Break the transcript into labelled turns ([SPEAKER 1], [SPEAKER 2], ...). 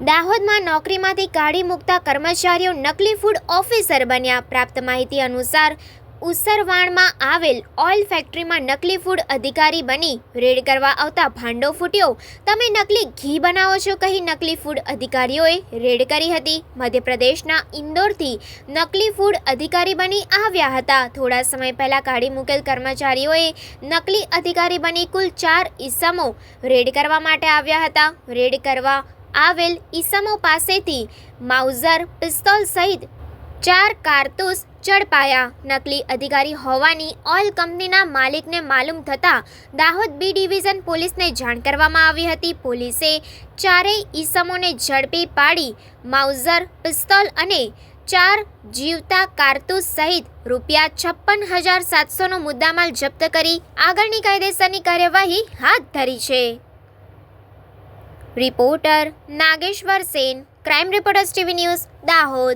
[SPEAKER 1] દાહોદમાં નોકરીમાંથી કાઢી મૂકતા કર્મચારીઓ નકલી ફૂડ ઓફિસર બન્યા। પ્રાપ્ત માહિતી અનુસાર ઉસરવાણમાં આવેલ ઓઇલ ફેક્ટરીમાં નકલી ફૂડ અધિકારી બની રેડ કરવા આવતા ભાંડો ફૂટ્યો। તમે નકલી ઘી બનાવો છો કહી નકલી ફૂડ અધિકારીઓએ રેડ કરી હતી। મધ્યપ્રદેશના ઇન્દોરથી નકલી ફૂડ અધિકારી બની આવ્યા હતા। થોડા સમય પહેલા કાઢી મૂકેલ કર્મચારીઓએ નકલી અધિકારી બની કુલ 4 ઈસમો રેડ કરવા માટે આવ્યા હતા। રેડ કરવા આવેલ ઈસમો પાસેથી માઉઝર પિસ્તોલ સહિત 4 કારતૂસ ઝડપાયા। નકલી અધિકારી હોવાની ઓઇલ કંપનીના માલિકને માલુમ થતાં દાહોદ બી ડિવિઝન પોલીસને જાણ કરવામાં આવી હતી। પોલીસે ચારેય ઈસમોને ઝડપી પાડી માઉઝર પિસ્તોલ અને 4 જીવતા કારતૂસ સહિત ₹56,700નો મુદ્દામાલ જપ્ત કરી આગળની કાયદેસરની કાર્યવાહી હાથ ધરી છે। Reporter Nageshwar Sen, crime reporters TV news, Dahod.